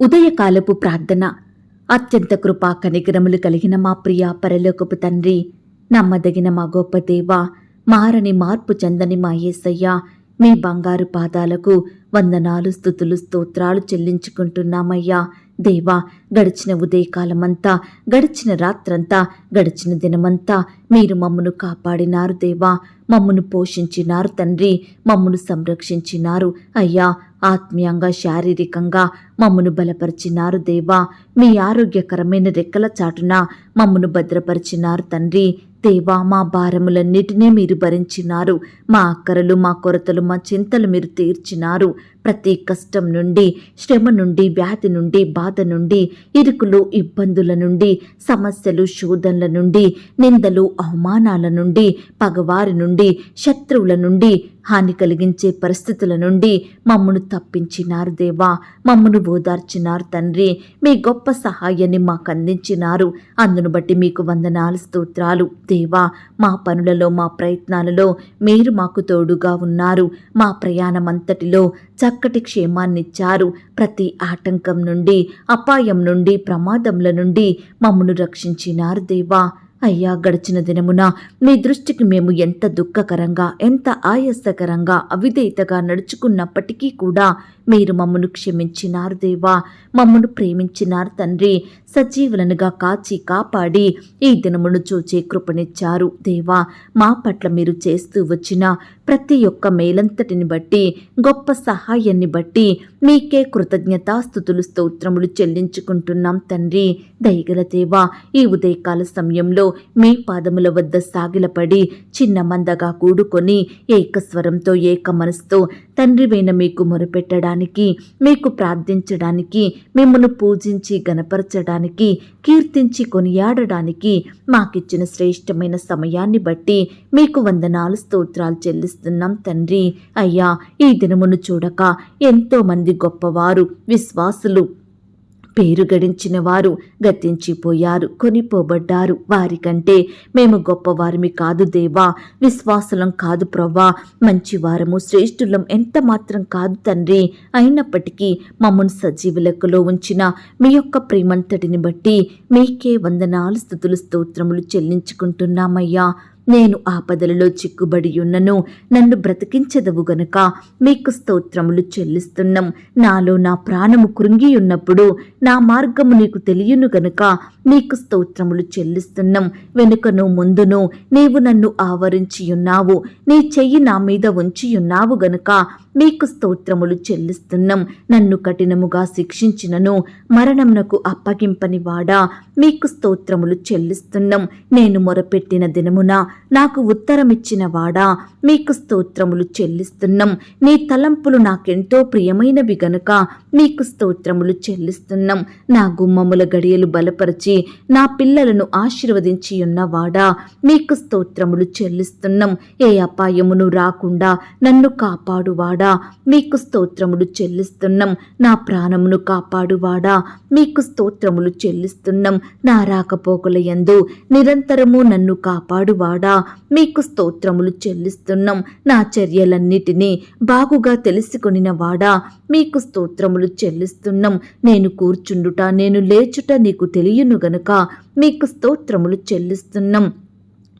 ఉదయకాలపు ప్రార్థన. అత్యంత కృపా కనికరములు కలిగిన మా ప్రియ పరలోకపు తండ్రి, నమ్మదగిన మా గొప్ప దేవా, మారని మార్పు చెందని మా యేసయ్య, మీ బంగారు పాదాలకు వందనాలు, స్తుతులు, స్తోత్రాలు చెల్లించుకుంటున్నామయ్యా. దేవా, గడిచిన ఉదయకాలమంతా, గడిచిన రాత్రంతా, గడిచిన దినమంతా మీరు మమ్మను కాపాడినారు దేవా, మమ్మను పోషించినారు తండ్రి, మమ్మను సంరక్షించినారు అయ్యా. ఆత్మీయంగా, శారీరకంగా మమ్మను బలపరిచినారు దేవా. మీ ఆరోగ్యకరమైన రెక్కల చాటున మమ్మను భద్రపరిచినారు తండ్రి. దేవా, మా భారములన్నిటినీ మీరు భరించినారు. మా అక్కరలు, మా కొరతలు, మా చింతలు మీరు తీర్చినారు. ప్రతి కష్టం నుండి, శ్రమ నుండి, వ్యాధి నుండి, బాధ నుండి, ఇరుకులు, ఇబ్బందుల నుండి, సమస్యలు, శోధనల నుండి, నిందలు, అవమానాల నుండి, పగవారి నుండి, శత్రువుల నుండి, హాని కలిగించే పరిస్థితుల నుండి మమ్మను తప్పించినారు దేవా. మమ్మను ఓదార్చినారు తండ్రి. మీ గొప్ప సహాయాన్ని మాకు అందించినారు. అందును బట్టి మీకు వందనాలు, స్తోత్రాలు దేవా. మా పనులలో, మా ప్రయత్నాలలో మీరు మాకు తోడుగా ఉన్నారు. మా ప్రయాణమంతటిలో చక్కటి క్షేమాన్నిచ్చారు. ప్రతి ఆటంకం నుండి, అపాయం నుండి, ప్రమాదముల నుండి మమ్మను రక్షించినారు దేవా. అయ్యా, గడిచిన దినమున మీ దృష్టికి మేము ఎంత దుఃఖకరంగా, ఎంత ఆయాసకరంగా, అవిధేయతగా నడుచుకున్నప్పటికీ కూడా మీరు మమ్మను క్షమించినారు దేవా. మమ్మను ప్రేమించినారు తండ్రి. సజీవులనుగా కాచి కాపాడి ఈ దినమును చూచే కృపనిచ్చారు దేవా. మా పట్ల మీరు చేస్తూ వచ్చిన ప్రతి ఒక్క మేలంతటిని బట్టి, గొప్ప సహాయాన్ని బట్టి మీకే కృతజ్ఞతాస్తుతులు, స్తోత్రములు చెల్లించుకుంటున్నాం తండ్రి. దయగల దేవా, ఈ ఉదయకాల సమయంలో మీ పాదముల వద్ద సాగిలపడి చిన్న మందగా కూడుకొని ఏకస్వరంతో, ఏక మనసుతో తండ్రివైన మీకు మొరపెట్టడానికి, మీకు ప్రార్థించడానికి, మిమ్మల్ని పూజించి గణపరచడానికి, కీర్తించి కొనియాడడానికి మాకిచ్చిన శ్రేష్టమైన సమయాన్ని బట్టి మీకు వందనాలు, స్తోత్రాలు చెల్లిస్తున్నాం తండ్రి. అయ్యా, ఈ దినమును చూడక ఎంతో మంది గొప్పవారు, విశ్వాసులు, పేరు గడించిన వారు గతించిపోయారు, కొనిపోబడ్డారు. వారికంటే మేము గొప్పవారిమి కాదు దేవా, విశ్వాసులం కాదు ప్రవ్వా, మంచివారము, శ్రేష్ఠులం ఎంత మాత్రం కాదు తండ్రి. అయినప్పటికీ మమ్మల్ని సజీవ లెక్కలో ఉంచిన మీ యొక్క ప్రేమంతటిని బట్టి మీకే వందనాలు, స్తుతులు, స్తోత్రములు చెల్లించుకుంటున్నామయ్యా. నేను ఆపదలలో చిక్కుబడి ఉన్నను, నన్ను బ్రతికించదవు గనుక మీకు స్తోత్రములు చెల్లిస్తున్నాం. నాలో నా ప్రాణము కృంగి ఉన్నప్పుడు నా మార్గము నీకు తెలియను గనుక నీకు స్తోత్రములు చెల్లిస్తున్నాం. వెనుకను ముందును నీవు నన్ను ఆవరించి ఉన్నావు, నీ చెయ్యి నా మీద ఉంచి ఉన్నావు గనుక మీకు స్తోత్రములు చెల్లిస్తున్నాం. నన్ను కఠినముగా శిక్షించినను మరణమునకు అప్పగింపని వాడా మీకు స్తోత్రములు చెల్లిస్తున్నాం. నేను మొరపెట్టిన దినమున నాకు ఉత్తరమిచ్చిన వాడా మీకు స్తోత్రములు చెల్లిస్తున్నాం. నీ తలంపులు నాకెంతో ప్రియమైనవి గనుక మీకు స్తోత్రములు చెల్లిస్తున్నాం. నా గుమ్మముల గడియలు బలపరిచి నా పిల్లలను ఆశీర్వదించి ఉన్నవాడా మీకు స్తోత్రములు చెల్లిస్తున్నాం. ఏ అపాయమును రాకుండా నన్ను కాపాడువాడా మీకు స్తోత్రములు చెల్లిస్తున్నాం. నా ప్రాణమును కాపాడువాడా మీకు స్తోత్రములు చెల్లిస్తున్నాం. నా రాకపోకల యందు నిరంతరము నన్ను కాపాడువాడా మీకు స్తోత్రములు చెల్లిస్తున్నాం. నా చర్యలన్నిటినీ బాగుగా తెలుసుకొనిన వాడా మీకు స్తోత్రములు చెల్లిస్తున్నాం. నేను కూర్చుండుట, నేను లేచుట నీకు తెలియను గనుక మీకు స్తోత్రములు చెల్లిస్తున్నాం.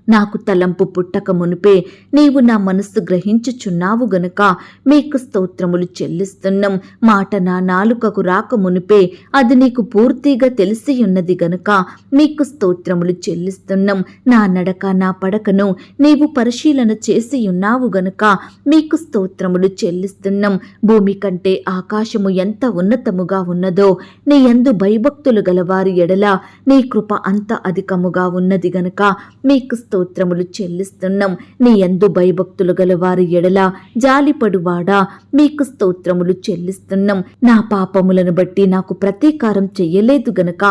నాకు తలంపు పుట్టక మునిపే నీవు నా మనస్సు గ్రహించుచున్నావు గనుక మీకు స్తోత్రములు చెల్లిస్తున్నాం. మాట నా నాలుకకు రాక మునిపే అది నీకు పూర్తిగా తెలిసి ఉన్నది గనుక మీకు స్తోత్రములు చెల్లిస్తున్నాం. నా నడక, నా పడకను నీవు పరిశీలన చేసి ఉన్నావు గనుక మీకు స్తోత్రములు చెల్లిస్తున్నాం. భూమి కంటే ఆకాశము ఎంత ఉన్నతముగా ఉన్నదో నీ యందు భయభక్తులు గలవారి ఎడల నీ కృప అంత అధికముగా ఉన్నది గనుక మీకు స్తోత్రములు చెల్లిస్తున్నాం. నీ యందు భయభక్తులు గల వారి ఎడల జాలిపడువాడా మీకు స్తోత్రములు చెల్లిస్తున్నాం. నా పాపములను బట్టి నాకు ప్రతీకారం చెయ్యలేదు గనుక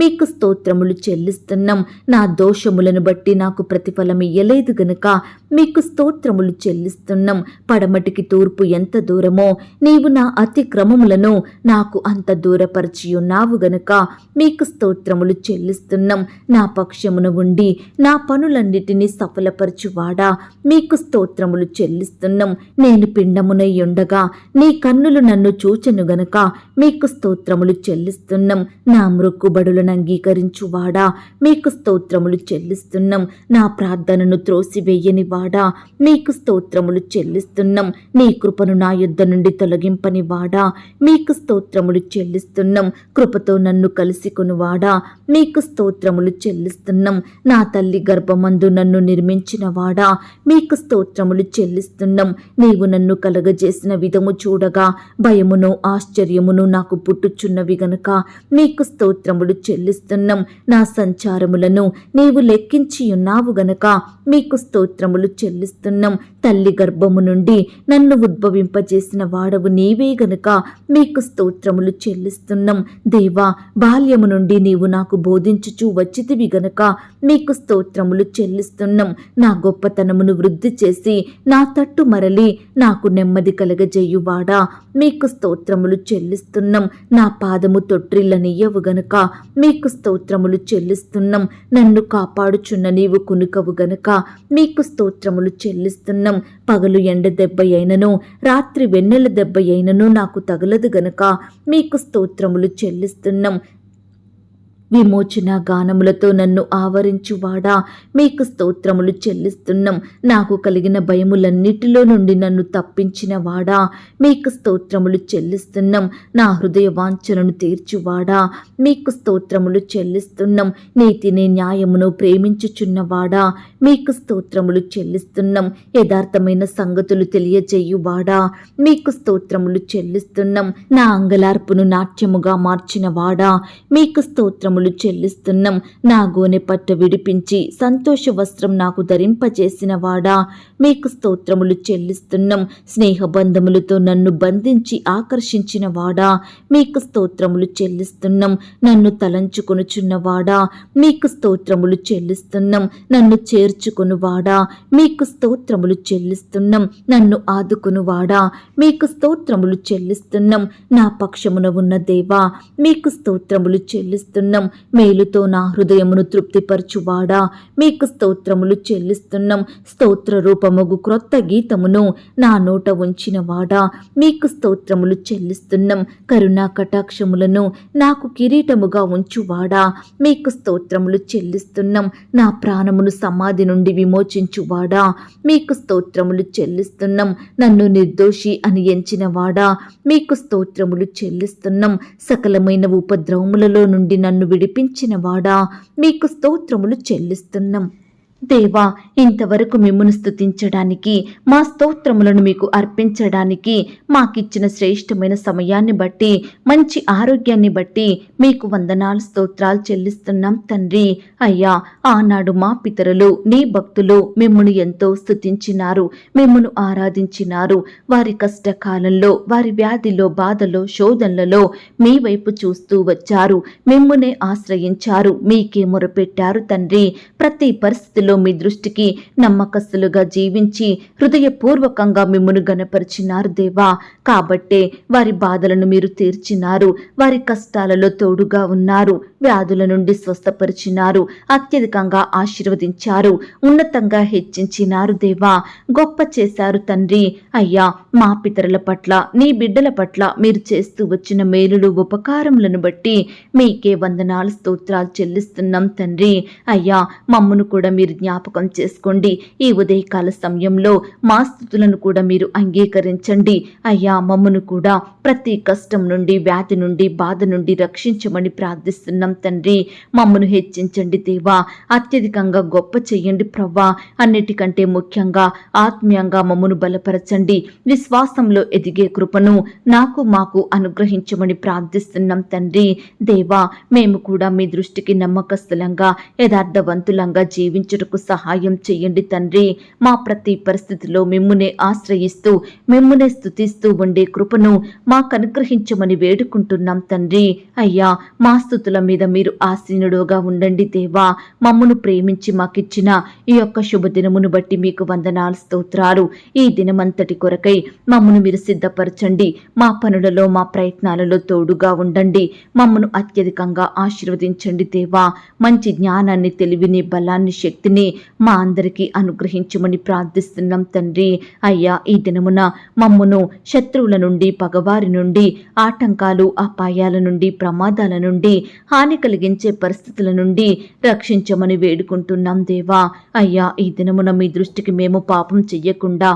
మీకు స్తోత్రములు చెల్లిస్తున్నాం. నా దోషములను బట్టి నాకు ప్రతిఫలం ఇయ్యలేదు గనుక మీకు స్తోత్రములు చెల్లిస్తున్నాం. పడమటికి తూర్పు ఎంత దూరమో నీవు నా అతిక్రమములను నాకు అంత దూరపరిచి ఉన్నావు గనుక మీకు స్తోత్రములు చెల్లిస్తున్నాం. నా పక్షమున ఉండి నా పనులన్నిటి పనులన్నిటినీ సఫలపరచువాడా మీకు స్తోత్రములు చెల్లిస్తున్నాం. నేను పిండమునై ఉండగా నీ కన్నులు నన్ను చూచెను గనుక మీకు స్తోత్రములు చెల్లిస్తున్నాం. నా మ్రొక్కుబడులను అంగీకరించువాడా మీకు స్తోత్రములు చెల్లిస్తున్నాం. నా ప్రార్థనను త్రోసివేయని వాడా మీకు స్తోత్రములు చెల్లిస్తున్నాం. నీ కృపను నా యుద్ధ నుండి తొలగింపని వాడా మీకు స్తోత్రములు చెల్లిస్తున్నాం. కృపతో నన్ను కలిసికొనువాడా మీకు స్తోత్రములు చెల్లిస్తున్నాం. నా తల్లి గర్భమందు నన్ను నిర్మించిన వాడా మీకు స్తోత్రములు చెల్లిస్తున్నాం. నీవు నన్ను కలగజేసిన విధము చూడగా భయమును ఆశ్చర్యమును నాకు పుట్టుచున్నవి గనుక మీకు స్తోత్రములు చెల్లిస్తున్నాం. నా సంచారములను నీవు లెక్కించి ఉన్నావు గనుక మీకు స్తోత్రములు చెల్లిస్తున్నాం. తల్లి గర్భము నుండి నన్ను ఉద్భవింపజేసిన వాడవు నీవే గనుక మీకు స్తోత్రములు చెల్లిస్తున్నాం. దేవా, బాల్యము నుండి నీవు నాకు బోధించుచూ వచ్చితివి గనుక మీకు స్తోత్రములు చెల్లిస్తున్నాం. నా గొప్పతనమును వృద్ధి చేసి నా తట్టు మరలి నాకు నెమ్మది కలగజేయువాడా మీకు స్తోత్రములు చెల్లిస్తున్నాం. నా పాదము తొట్రిల్లనియ్యవు గనుక మీకు స్తోత్రములు చెల్లిస్తున్నాం. నన్ను కాపాడుచున్న నీవు కునుకవు గనుక మీకు స్తోత్రములు చెల్లిస్తున్నాం. పగలు ఎండ దెబ్బ అయినను రాత్రి వెన్నెల దెబ్బ అయినను నాకు తగలదు గనుక మీకు స్తోత్రములు చెల్లిస్తున్నాం. విమోచన గానములతో నన్ను ఆవరించువాడా మీకు స్తోత్రములు చెల్లిస్తున్నాం. నాకు కలిగిన భయములన్నిటిలో నుండి నన్ను తప్పించిన వాడా మీకు స్తోత్రములు చెల్లిస్తున్నాం. నా హృదయ వాంఛలను తీర్చువాడా మీకు స్తోత్రములు చెల్లిస్తున్నాం. నీతిని న్యాయమును ప్రేమించుచున్నవాడా మీకు స్తోత్రములు చెల్లిస్తున్నాం. యథార్థమైన సంగతులు తెలియజేయువాడా మీకు స్తోత్రములు చెల్లిస్తున్నాం. నా అంగలార్పును నాట్యముగా మార్చిన వాడా మీకు స్తోత్రములు చెల్లిస్తున్నాం. నా గోనె పట్టు విడిపించి సంతోష వస్త్రం నాకు ధరింపజేసిన వాడా మీకు స్తోత్రములు చెల్లిస్తున్నాం. స్నేహబంధములతో నన్ను బంధించి ఆకర్షించిన వాడా మీకు స్తోత్రములు చెల్లిస్తున్నాం. నన్ను తలంచుకొనుచున్నవాడా మీకు స్తోత్రములు చెల్లిస్తున్నాం. నన్ను చేర్చుకొనువాడా మీకు స్తోత్రములు చెల్లిస్తున్నాం. నన్ను ఆదుకొనువాడా మీకు స్తోత్రములు చెల్లిస్తున్నాం. నా పక్షమున ఉన్న దేవా మీకు స్తోత్రములు చెల్లిస్తున్నాం. మేలుతో నా హృదయమును తృప్తిపరచువాడా మీకు స్తోత్రములు చెల్లిస్తున్నాం. స్తోత్ర రూపముగు క్రొత్త గీతమును నా నోట ఉంచిన వాడా మీకు స్తోత్రములు చెల్లిస్తున్నాం. కరుణా కటాక్షములను నాకు కిరీటముగా ఉంచువాడా మీకు స్తోత్రములు చెల్లిస్తున్నాం. నా ప్రాణమును సమాధి నుండి విమోచించువాడా మీకు స్తోత్రములు చెల్లిస్తున్నాం. నన్ను నిర్దోషి అని ఎంచిన వాడా మీకు స్తోత్రములు చెల్లిస్తున్నాం. సకలమైన ఉపద్రవములలో నుండి నన్ను విడిపించిన వాడా మీకు స్తోత్రములు చెల్లిస్తున్నాం. దేవా, ఇంతవరకు మిమ్మును స్తుతించడానికి మా స్తోత్రములను మీకు అర్పించడానికి మాకిచ్చిన శ్రేష్టమైన సమయాన్ని బట్టి మంచి ఆరోగ్యాన్ని బట్టి మీకు వందనాలు స్తోత్రాలు చెల్లిస్తున్నాం తండ్రి. అయ్యా, ఆనాడు మా పితరులు నీ భక్తులు మిమ్మును ఎంతో స్తుతించినారు, మిమ్మును ఆరాధించినారు. వారి కష్టకాలంలో వారి వ్యాధిలో బాధలో శోధనలలో మీ వైపు చూస్తూ వచ్చారు, మిమ్మునే ఆశ్రయించారు, మీకే మొరపెట్టారు తండ్రి. ప్రతి పరిస్థితిలో మీ దృష్టికి నమ్మకస్తులుగా జీవించి హృదయపూర్వకంగా మిమ్మును గణపరిచినారు దేవా. కాబట్టే వారి బాధలను మీరు తీర్చినారు, వారి కష్టాలలో తోడుగా ఉన్నారు, వ్యాధుల నుండి స్వస్థపరిచినారు, అత్యధికంగా ఆశీర్వదించారు, ఉన్నతంగా హెచ్చించినారు దేవా. గొప్ప చేశారు తండ్రి. అయ్యా, మా పితరుల పట్ల నీ బిడ్డల పట్ల మీరు చేస్తూ వచ్చిన మేలులు ఉపకారములను బట్టి మీకే వందనాలు స్తోత్రాలు చెల్లిస్తున్నాం తండ్రి. అయ్యా, మమ్మను కూడా మీరు జ్ఞాపకం చేసుకోండి. ఈ ఉదయకాల సమయంలో మా స్తుతులను కూడా మీరు అంగీకరించండి. అయ్యా, మమ్మను కూడా ప్రతి కష్టం నుండి వ్యాధి నుండి బాధ నుండి రక్షించమని ప్రార్థిస్తున్నాం తండ్రి. మమ్మను హెచ్చించండి దేవా, అత్యధికంగా గొప్ప చెయ్యండి ప్రవ్వా. అన్నిటికంటే ముఖ్యంగా ఆత్మీయంగా మమ్మను బలపరచండి. విశ్వాసంలో ఎదిగే కృపను నాకు మాకు అనుగ్రహించమని ప్రార్థిస్తున్నాం తండ్రి. దేవా, మేము కూడా మీ దృష్టికి నమ్మకస్తులంగా యథార్థవంతులంగా జీవించుటకు సహాయం చేయండి తండ్రి. మా ప్రతి పరిస్థితిలో మిమ్మునే ఆశ్రయిస్తూ మిమ్మునే స్తుతిస్తూ ఉండే కృపను మాకు అనుగ్రహించమని వేడుకుంటున్నాం తండ్రి. అయ్యా, మా స్తుతుల మీద మీరు ఆసీనుడుగా ఉండండి దేవా. మమ్మను ప్రేమించి మాకిచ్చిన ఈ యొక్క శుభదినమును బట్టి మీకు వందనాలు స్తోత్రాలు. ఈ దినమంతటి కొరకై మమ్మను మీరు సిద్ధపరచండి. మా పనులలో మా ప్రయత్నాలలో తోడుగా ఉండండి. మమ్మను అత్యధికంగా ఆశీర్వదించండి దేవా. మంచి జ్ఞానాన్ని తెలివిని బలాన్ని శక్తిని శక్తిని మా అందరికీ అనుగ్రహించమని ప్రార్థిస్తున్నాం తండ్రి. అయ్యా, ఈ దినమున మమ్మును శత్రువుల నుండి, పగవారి నుండి, ఆటంకాలు, అపాయాల నుండి, ప్రమాదాల నుండి, హాని కలిగించే పరిస్థితుల నుండి రక్షించమని వేడుకుంటున్నాం దేవా. అయ్యా, ఈ దినమున మీ దృష్టికి మేము పాపం చెయ్యకుండా,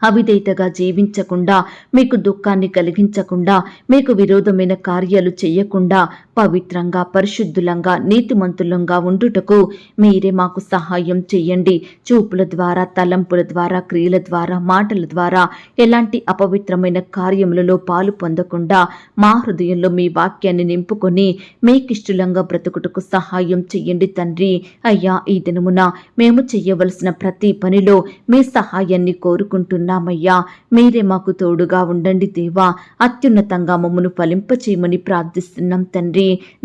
అవిధేయతగా జీవించకుండా, మీకు దుఃఖాన్ని కలిగించకుండా, మీకు విరోధమైన కార్యాలు చెయ్యకుండా పవిత్రంగా, పరిశుద్ధులంగా, నీతిమంతులంగా ఉండుటకు మీరే మాకు సహాయం చెయ్యండి. చూపుల ద్వారా, తలంపుల ద్వారా, క్రియల ద్వారా, మాటల ద్వారా ఎలాంటి అపవిత్రమైన కార్యములలో పాలు పొందకుండా మా హృదయంలో మీ వాక్యాన్ని నింపుకొని మీకిష్టంగా బ్రతుకుటకు సహాయం చెయ్యండి తండ్రి. అయ్యా, ఈ దినమున మేము చెయ్యవలసిన ప్రతి పనిలో మీ సహాయాన్ని కోరుకుంటున్నామయ్యా. మీరే మాకు తోడుగా ఉండండి దేవా. అత్యున్నతంగా మమ్మను ఫలింపచేయమని ప్రార్థిస్తున్నాం తండ్రి.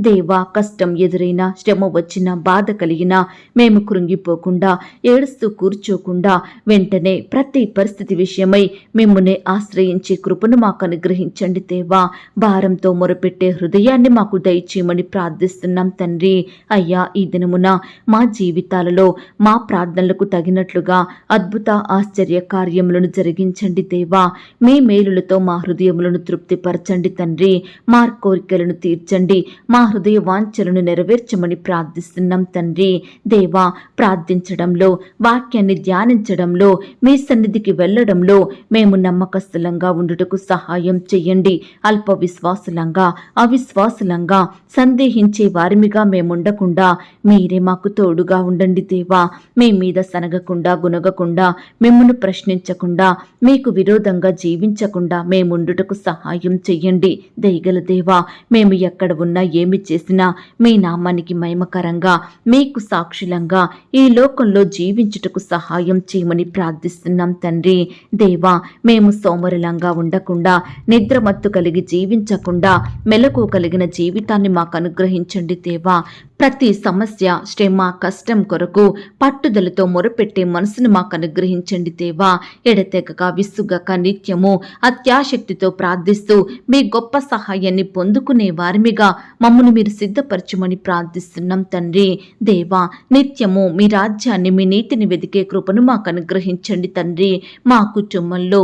దేవా, కష్టం ఎదురైనా, శ్రమ వచ్చినా, బాధ కలిగినా మేము కృంగిపోకుండా, ఏడుస్తూ కూర్చోకుండా వెంటనే ప్రతి పరిస్థితి విషయమై మిమ్మునే ఆశ్రయించే కృపను మాకు అనుగ్రహించండి దేవా. భారంతో మొరపెట్టే హృదయాన్ని మాకు దయచేయమని ప్రార్థిస్తున్నాం తండ్రి. అయ్యా, ఈ దినమున మా జీవితాలలో మా ప్రార్థనలకు తగినట్లుగా అద్భుత ఆశ్చర్య కార్యములను జరిగించండి దేవా. మీ మేలులతో మా హృదయములను తృప్తిపరచండి తండ్రి. మా కోరికలను తీర్చండి. మా హృదయ వాంఛలను నెరవేర్చమని ప్రార్థిస్తున్నాం తండ్రి. దేవా, ప్రార్థించడంలో, వాక్యాన్ని ధ్యానించడంలో, మీ సన్నిధికి వెళ్లడంలో మేము నమ్మకస్తులంగా ఉండుటకు సహాయం చెయ్యండి. అల్ప విశ్వాసులంగా, అవిశ్వాసులంగా, సందేహించే వారిమిగా మేముండకుండా మీరే మాకు తోడుగా ఉండండి దేవా. మీ మీద సనగకుండా, గునగకుండా, మిమ్మును ప్రశ్నించకుండా, మీకు విరోధంగా జీవించకుండా మేముండుటకు సహాయం చెయ్యండి. దయగల దేవా, మేము ఎక్కడ ఉన్నా, ఏమి చేసినా మీ నామానికి మహిమకరంగా, మీకు సాక్షులంగా ఈ లోకంలో జీవించుటకు సహాయం చేయమని ప్రార్థిస్తున్నాం తండ్రి. దేవా, మేము సోమరులంగా ఉండకుండా, నిద్రమత్తు కలిగి జీవించకుండా మెలకు కలిగిన జీవితాన్ని మాకు అనుగ్రహించండి దేవా. ప్రతి సమస్య, శ్రమ, కష్టం కొరకు పట్టుదలతో మొరపెట్టే మనసును మాకు అనుగ్రహించండి దేవా. ఎడతెగక, విసుగక, నిత్యము అత్యాశక్తితో ప్రార్థిస్తూ మీ గొప్ప సహాయాన్ని పొందుకునే వారిమిగా మమ్మల్ని మీరు సిద్ధపరచమని ప్రార్థిస్తున్నాం తండ్రి. దేవా, నిత్యము మీ రాజ్యాన్ని, మీ నీతిని వెదికే కృపను మాకు అనుగ్రహించండి తండ్రి. మా కుటుంబంలో,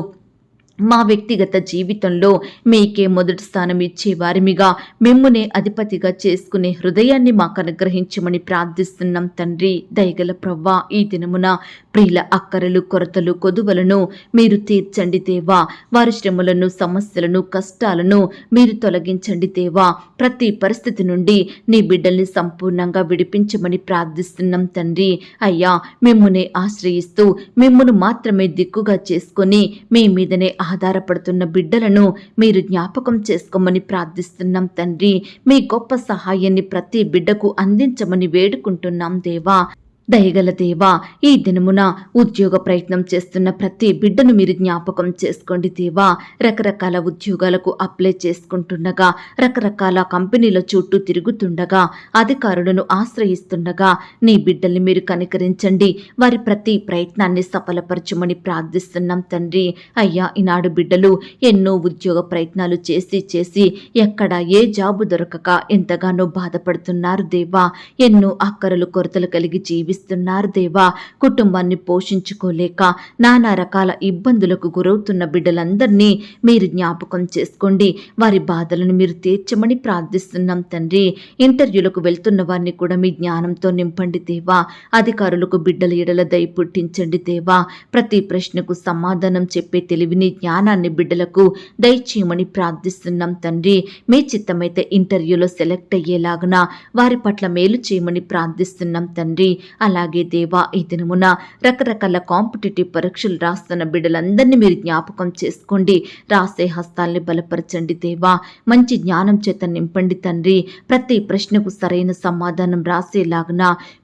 మా వ్యక్తిగత జీవితంలో మీకే మొదటి స్థానం ఇచ్చే వారిమిగా, మిమ్మునే అధిపతిగా చేసుకునే హృదయాన్ని మాకు అనుగ్రహించమని ప్రార్థిస్తున్నాం తండ్రి. దయగల ప్రవ్వా, ఈ దినమున ప్రియుల అక్కరలు, కొరతలు, కొదువలను మీరు తీర్చండి దేవా. వారి శ్రమలను, సమస్యలను, కష్టాలను మీరు తొలగించండి దేవా. ప్రతి పరిస్థితి నుండి నీ బిడ్డల్ని సంపూర్ణంగా విడిపించమని ప్రార్థిస్తున్నాం తండ్రి. అయ్యా, మిమ్మునే ఆశ్రయిస్తూ మిమ్మును మాత్రమే దిక్కుగా చేసుకొని మీ మీదనే ఆధారపడుతున్న బిడ్డలను మీరు జ్ఞాపకం చేసుకోమని ప్రార్థిస్తున్నాం తండ్రి. మీ గొప్ప సహాయాన్ని ప్రతి బిడ్డకు అందించమని వేడుకుంటున్నాం దేవా. దయగల దేవా, ఈ దినమున ఉద్యోగ ప్రయత్నం చేస్తున్న ప్రతి బిడ్డను మీరు జ్ఞాపకం చేసుకోండి దేవా. రకరకాల ఉద్యోగాలకు అప్లై చేసుకుంటుండగా, రకరకాల కంపెనీల చుట్టూ తిరుగుతుండగా, అధికారులను ఆశ్రయిస్తుండగా నీ బిడ్డల్ని మీరు కనికరించండి. వారి ప్రతి ప్రయత్నాన్ని సఫలపరచమని ప్రార్థిస్తున్నాం తండ్రి. అయ్యా, ఈనాడు బిడ్డలు ఎన్నో ఉద్యోగ ప్రయత్నాలు చేసి ఎక్కడ ఏ జాబు దొరకక ఎంతగానో బాధపడుతున్నారు దేవా. ఎన్నో అక్కరలు, కొరతలు కలిగి జీవిస్తున్నారు దేవా. కుటుంబాన్ని పోషించుకోలేక నానా రకాల ఇబ్బందులకు గురవుతున్న బిడ్డలందరినీ మీరు జ్ఞాపకం చేసుకోండి. వారి బాధలను మీరు తీర్చమని ప్రార్థిస్తున్నాం తండ్రి. ఇంటర్వ్యూలకు వెళ్తున్న వారిని కూడా మీ జ్ఞానంతో నింపండి దేవా. అధికారులకు బిడ్డల ఎడల దయ పుట్టించండి దేవా. ప్రతి ప్రశ్నకు సమాధానం చెప్పే తెలివిని, జ్ఞానాన్ని బిడ్డలకు దయచేయమని ప్రార్థిస్తున్నాం తండ్రి. మీ చిత్తమైతే ఇంటర్వ్యూలో సెలెక్ట్ అయ్యేలాగున వారి పట్ల మేలు చేయమని ప్రార్థిస్తున్నాం తండ్రి. అలాగే దేవా, ఈ దినమున రకరకాల కాంపిటేటివ్ పరీక్షలు రాస్తున్న బిడ్డలందరినీ మీరు జ్ఞాపకం చేసుకోండి. రాసే హస్తాల్ని బలపరచండి దేవా. మంచి జ్ఞానం చేత నింపండి తండ్రి. ప్రతి ప్రశ్నకు సరైన సమాధానం రాసేలాగున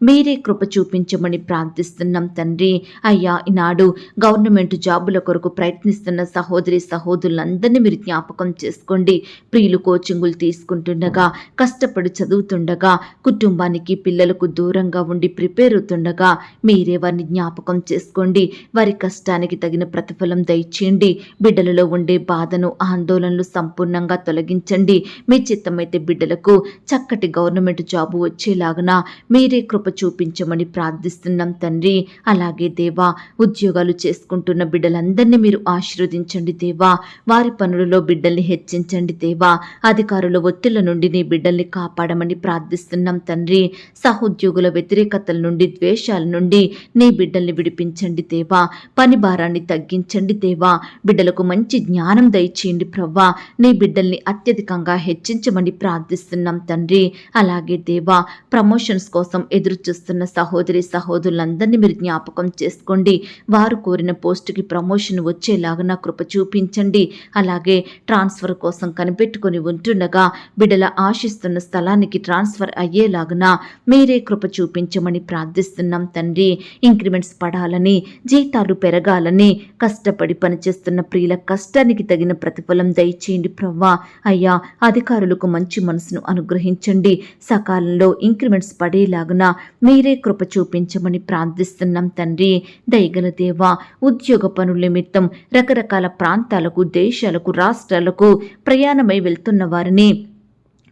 మీరే కృప చూపించమని ప్రార్థిస్తున్నాం తండ్రి. అయ్యా, ఈనాడు గవర్నమెంట్ జాబుల కొరకు ప్రయత్నిస్తున్న సహోదరి సహోదరులందరినీ మీరు జ్ఞాపకం చేసుకోండి. ప్రియులు కోచింగులు తీసుకుంటుండగా, కష్టపడి చదువుతుండగా, కుటుంబానికి, పిల్లలకు దూరంగా ఉండి ప్రిపేర్ నెరవేరుతుండగా మీరే వారిని జ్ఞాపకం చేసుకోండి. వారి కష్టానికి తగిన ప్రతిఫలం దయచేయండి. బిడ్డలలో ఉండే బాధను, ఆందోళనలు సంపూర్ణంగా తొలగించండి. మీ చిత్తమైతే బిడ్డలకు చక్కటి గవర్నమెంట్ జాబు వచ్చేలాగున మీరే కృప చూపించమని ప్రార్థిస్తున్నాం తండ్రి. అలాగే దేవా, ఉద్యోగాలు చేసుకుంటున్న బిడ్డలందరినీ మీరు ఆశీర్వదించండి దేవా. వారి పనులలో బిడ్డల్ని హెచ్చించండి దేవా. అధికారుల ఒత్తిళ్ల నుండి నీ బిడ్డల్ని కాపాడమని ప్రార్థిస్తున్నాం తండ్రి. సహోద్యోగుల వ్యతిరేకతల నుండి, ద్వేషాల నుండి నీ బిడ్డల్ని విడిపించండి దేవా. పని భారాన్ని తగ్గించండి దేవా. బిడ్డలకు మంచి జ్ఞానం దయచేయండి ప్రవ్వా. నీ బిడ్డల్ని అత్యధికంగా హెచ్చించమని ప్రార్థిస్తున్నాం తండ్రి. అలాగే దేవా, ప్రమోషన్స్ కోసం ఎదురు చూస్తున్న సహోదరి సహోదరులందరినీ మీరు జ్ఞాపకం చేసుకోండి. వారు కోరిన పోస్టుకి ప్రమోషన్ వచ్చేలాగా కృప చూపించండి. అలాగే ట్రాన్స్ఫర్ కోసం కనిపెట్టుకుని ఉంటుండగా బిడ్డల ఆశిస్తున్న స్థలానికి ట్రాన్స్ఫర్ అయ్యేలాగున మీరే కృప చూపించమని ప్రార్థిస్తున్నాం తండ్రి. ఇంక్రిమెంట్స్ పడాలని, జీతాలు పెరగాలని కష్టపడి పనిచేస్తున్న ప్రియుల కష్టానికి తగిన ప్రతిఫలం దయచేయండి ప్రవ్వా. అయ్యా, అధికారులకు మంచి మనసును అనుగ్రహించండి. సకాలంలో ఇంక్రిమెంట్స్ పడేలాగున మీరే కృప చూపించమని ప్రార్థిస్తున్నాం తండ్రి. దయగల దేవా, ఉద్యోగ పనుల నిమిత్తం రకరకాల ప్రాంతాలకు, దేశాలకు, రాష్ట్రాలకు ప్రయాణమై వెళ్తున్న వారిని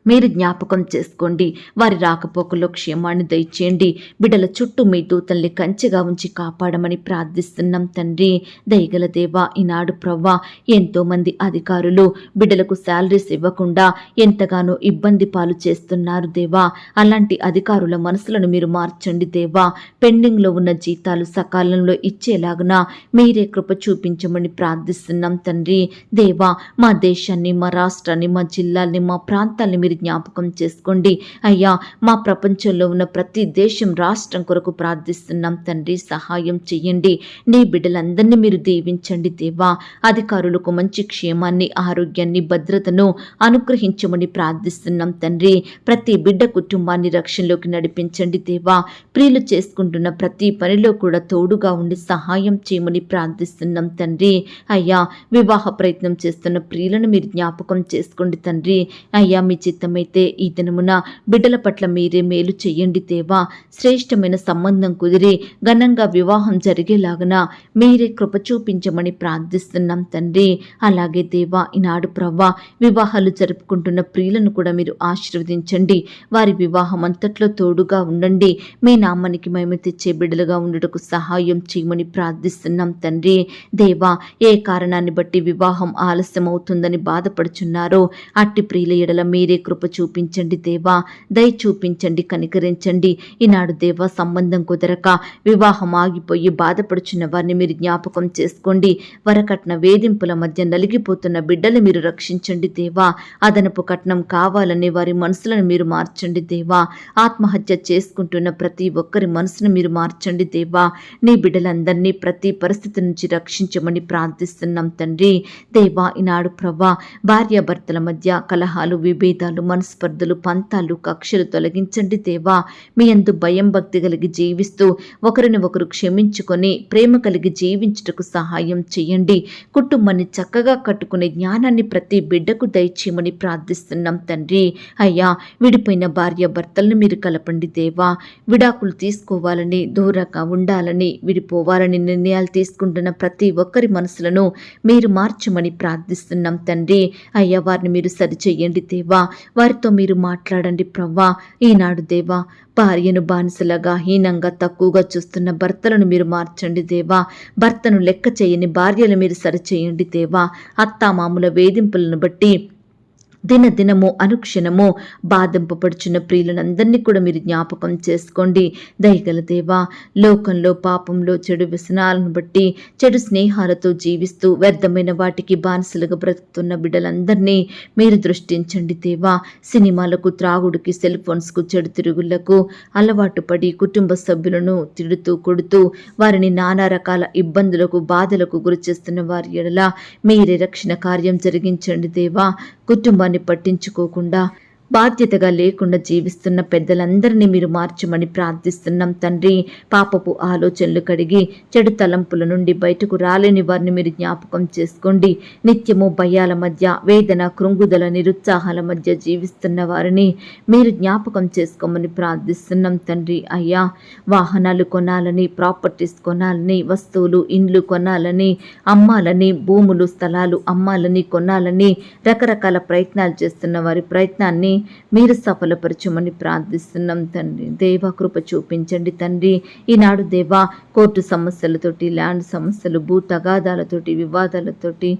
మీరు జ్ఞాపకం చేసుకోండి. వారి రాకపోకల్లో క్షేమాన్ని దయచేయండి. బిడ్డల చుట్టూ మీ దూతల్ని కంచెగా ఉంచి కాపాడమని ప్రార్థిస్తున్నాం తండ్రి. దయగల దేవా, ఈనాడు ప్రవ్వా, ఎంతోమంది అధికారులు బిడ్డలకు శాలరీస్ ఇవ్వకుండా ఎంతగానో ఇబ్బంది పాలు చేస్తున్నారు దేవా. అలాంటి అధికారుల మనసులను మీరు మార్చండి దేవా. పెండింగ్లో ఉన్న జీతాలు సకాలంలో ఇచ్చేలాగున మీరే కృప చూపించమని ప్రార్థిస్తున్నాం తండ్రి. దేవా, మా దేశాన్ని, మా రాష్ట్రాన్ని, మా జిల్లాల్ని, మా ప్రాంతాల్ని మీరు జ్ఞాపకం చేసుకోండి. అయ్యా, మా ప్రపంచంలో ఉన్న ప్రతి దేశం, రాష్ట్రం కొరకు ప్రార్థిస్తున్నాం తండ్రి. సహాయం చెయ్యండి. నీ బిడ్డలందరినీ మీరు దీవించండి దేవా. అధికారులకు మంచి క్షేమాన్ని, ఆరోగ్యాన్ని, భద్రతను అనుగ్రహించమని ప్రార్థిస్తున్నాం తండ్రి. ప్రతి బిడ్డ కుటుంబాన్ని రక్షణలోకి నడిపించండి దేవా. ప్రియులు చేసుకుంటున్న ప్రతి పనిలో కూడా తోడుగా ఉండి సహాయం చేయమని ప్రార్థిస్తున్నాం తండ్రి. అయ్యా, వివాహ ప్రయత్నం చేస్తున్న ప్రియులను మీరు జ్ఞాపకం చేసుకోండి తండ్రి. అయ్యా, మీ చిత్తమైతే ఈ దినమున బిడ్డల పట్ల మీరే మేలు చెయ్యండి దేవా. శ్రేష్టమైన సంబంధం కుదిరి ఘనంగా వివాహం జరిగేలాగన మీరే కృప చూపించమని ప్రార్థిస్తున్నాం తండ్రి. అలాగే దేవా, ఈనాడు ప్రవ్వా, వివాహాలు జరుపుకుంటున్న ప్రియులను కూడా మీరు ఆశీర్వదించండి. వారి వివాహం అంతట్లో తోడుగా ఉండండి. మీ నామానికి మహిమ తెచ్చే బిడ్డలుగా ఉండుటకు సహాయం చేయమని ప్రార్థిస్తున్నాం తండ్రి. దేవా, ఏ కారణాన్ని బట్టి వివాహం ఆలస్యం అవుతుందని బాధపడుచున్నారో అట్టి ప్రియుల ఎడల మీరే కృప చూపించండి దేవా. దయ చూపించండి, కనికరించండి. ఈనాడు దేవా, సంబంధం కుదరక వివాహం ఆగిపోయి బాధపడుచున్న వారిని మీరు జ్ఞాపకం చేసుకోండి. వరకట్న వేధింపుల మధ్య నలిగిపోతున్న బిడ్డలు మీరు రక్షించండి దేవా. అదనపు కట్నం కావాలనే వారి మనసులను మీరు మార్చండి దేవా. ఆత్మహత్య చేసుకుంటున్న ప్రతి ఒక్కరి మనసును మీరు మార్చండి దేవా. నీ బిడ్డలందరినీ ప్రతి పరిస్థితి నుంచి రక్షించమని ప్రార్థిస్తున్నాం తండ్రి. దేవా, ఈనాడు ప్రవ్వా, భార్యాభర్తల మధ్య కలహాలు, విభేదాలు, మనస్పర్ధలు, పంతాలు, కక్షలు తొలగించండి దేవా. మీ యందు భయం, భక్తి కలిగి జీవిస్తూ ఒకరిని ఒకరు క్షమించుకొని ప్రేమ కలిగి జీవించుటకు సహాయం చేయండి. కుటుంబాన్ని చక్కగా కట్టుకునే జ్ఞానాన్ని ప్రతి బిడ్డకు దయచేయమని ప్రార్థిస్తున్నాం తండ్రి. అయ్యా, విడిపోయిన భార్య భర్తలను మీరు కలపండి దేవా. విడాకులు తీసుకోవాలని, దూరంగా ఉండాలని, విడిపోవాలని నిర్ణయాలు తీసుకుంటున్న ప్రతి ఒక్కరి మనసులను మీరు మార్చమని ప్రార్థిస్తున్నాం తండ్రి. అయ్యా, వారిని మీరు సరిచేయండి దేవా. వారితో మీరు మాట్లాడండి ప్రవ్వా. ఈనాడు దేవా, భార్యను బానిసలాగా, హీనంగా, తక్కువగా చూస్తున్న భర్తలను మీరు మార్చండి దేవా. భర్తను లెక్క చేయని భార్యలు మీరు సరిచేయండి దేవా. అత్తామామల వేధింపులను బట్టి దినదినము, అనుక్షణము బాధింపబడుచున్న ప్రియులందరినీ కూడా మీరు జ్ఞాపకం చేసుకోండి. దయగల దేవా, లోకంలో, పాపంలో, చెడు వ్యసనాలను బట్టి, చెడు స్నేహాలతో జీవిస్తూ వ్యర్థమైన వాటికి బానిసలుగా బ్రతుకుతున్న బిడ్డలందరినీ మీరు దృష్టించండి దేవా. సినిమాలకు, త్రాగుడికి, సెల్ ఫోన్స్కు, చెడు తిరుగుళ్లకు అలవాటు పడి కుటుంబ సభ్యులను తిడుతూ, కొడుతూ వారిని నానా రకాల ఇబ్బందులకు, బాధలకు గురి చేస్తున్న వారి ఎడల మీరే రక్షణ కార్యం జరిగించండి దేవా. కుటుంబాన్ని పట్టించుకోకుండా బాధ్యతగా లేకుండా జీవిస్తున్న పెద్దలందరినీ మీరు మార్చమని ప్రార్థిస్తున్నాం తండ్రి. పాపపు ఆలోచనలు కడిగి చెడు తలంపుల నుండి బయటకు రాలేని వారిని మీరు జ్ఞాపకం చేసుకోండి. నిత్యము భయాల మధ్య, వేదన, కృంగుదల, నిరుత్సాహాల మధ్య జీవిస్తున్న వారిని మీరు జ్ఞాపకం చేసుకోమని ప్రార్థిస్తున్నాం తండ్రి. అయ్యా, వాహనాలు కొనాలని, ప్రాపర్టీస్ కొనాలని, వస్తువులు, ఇండ్లు కొనాలని, అమ్మాలని, భూములు, స్థలాలు అమ్మాలని, కొనాలని రకరకాల ప్రయత్నాలు చేస్తున్న వారి ప్రయత్నాన్ని మీరు సఫలపరచమని ప్రార్థిస్తున్నాం తండ్రి. దేవా, కృప చూపించండి తండ్రి. ఈనాడు దేవా, కోర్టు సమస్యలతోటి, ల్యాండ్ సమస్యలు, భూ తగాదాలతోటి, వివాదాలతోటి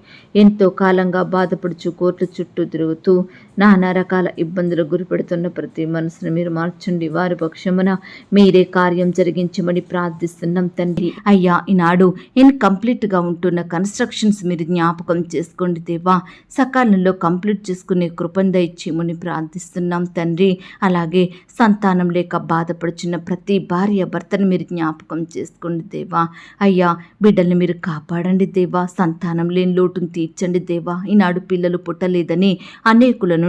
ఎంతో కాలంగా బాధపడుచు కోర్టు చుట్టూ తిరుగుతూ నానా రకాల ఇబ్బందులు గురిపెడుతున్న ప్రతి మనసును మీరు మార్చండి. వారి పక్షమున మీరే కార్యం జరిగించమని ప్రార్థిస్తున్నాం తండ్రి. అయ్యా, ఈనాడు ఇన్కంప్లీట్గా ఉంటున్న కన్స్ట్రక్షన్స్ మీరు జ్ఞాపకం చేసుకోండి దేవా. సకాలంలో కంప్లీట్ చేసుకునే కృపను దయచేయమని ప్రార్థిస్తున్నాం తండ్రి. అలాగే సంతానం లేక బాధపడుచున్న ప్రతి భార్య భర్తను మీరు జ్ఞాపకం చేసుకోండి దేవా. అయ్యా, బిడ్డల్ని మీరు కాపాడండి దేవా. సంతానం లేని లోటును తీర్చండి దేవా. ఈనాడు పిల్లలు పుట్టలేదని అనేకుల నుండి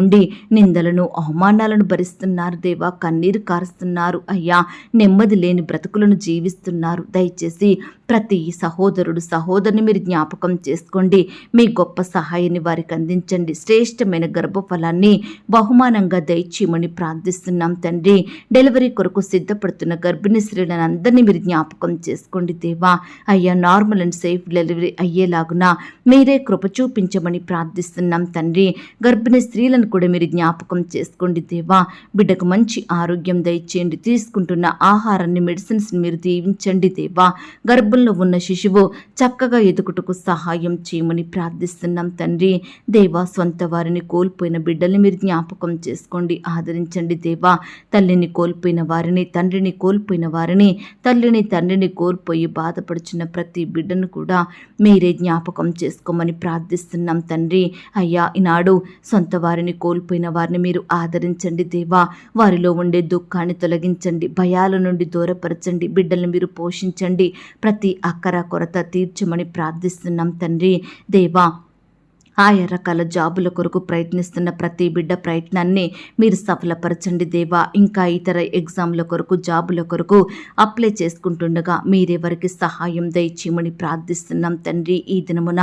నిందలను, అవమానాలను భరిస్తున్నారు దేవా. కన్నీరు కారుస్తున్నారు అయ్యా. నెమ్మది లేని బ్రతుకులను జీవిస్తున్నారు. దయచేసి ప్రతి సహోదరుడు, సహోదరుని మీరు జ్ఞాపకం చేసుకోండి. మీ గొప్ప సహాయాన్ని వారికి అందించండి. శ్రేష్టమైన గర్భఫలాన్ని బహుమానంగా దయచేయమని ప్రార్థిస్తున్నాం తండ్రి. డెలివరీ కొరకు సిద్ధపడుతున్న గర్భిణీ స్త్రీలను అందరినీ మీరు జ్ఞాపకం చేసుకోండి దేవా. అయ్యా, నార్మల్ అండ్ సేఫ్ డెలివరీ అయ్యేలాగున మీరే కృప చూపించమని ప్రార్థిస్తున్నాం తండ్రి. గర్భిణీ స్త్రీలను కూడా మీరు జ్ఞాపకం చేసుకోండి దేవా. బిడ్డకు మంచి ఆరోగ్యం దయచేయండి. తీసుకుంటున్న ఆహారాన్ని, మెడిసిన్స్ మీరు దీవించండి దేవా. గర్భంలో ఉన్న శిశువు చక్కగా ఎదుగుటకు సహాయం చేయమని ప్రార్థిస్తున్నాం తండ్రి. దేవా, సొంత వారిని కోల్పోయిన బిడ్డల్ని మీరు జ్ఞాపకం చేసుకోండి, ఆదరించండి దేవా. తల్లిని కోల్పోయిన వారిని, తండ్రిని కోల్పోయిన వారిని, తల్లిని తండ్రిని కోల్పోయి బాధపడుచున్న ప్రతి బిడ్డను కూడా మీరే జ్ఞాపకం చేసుకోమని ప్రార్థిస్తున్నాం తండ్రి. అయ్యా, ఈనాడు సొంత వారిని కోల్పోయిన వారిని మీరు ఆదరించండి దేవా. వారిలో ఉండే దుఃఖాన్ని తొలగించండి, భయాల నుండి దూరపరచండి, బిడ్డల్ని మీరు పోషించండి, ప్రతి అక్కర కొరత తీర్చమని ప్రార్థిస్తున్నాం తండ్రి. దేవా, ఆయా రకాల జాబుల కొరకు ప్రయత్నిస్తున్న ప్రతి బిడ్డ ప్రయత్నాన్ని మీరు సఫలపరచండి దేవా. ఇంకా ఇతర ఎగ్జామ్ల కొరకు, జాబుల కొరకు అప్లై చేసుకుంటుండగా మీరే వారికి సహాయం దయచేయమని ప్రార్థిస్తున్నాం తండ్రి. ఈ దినమున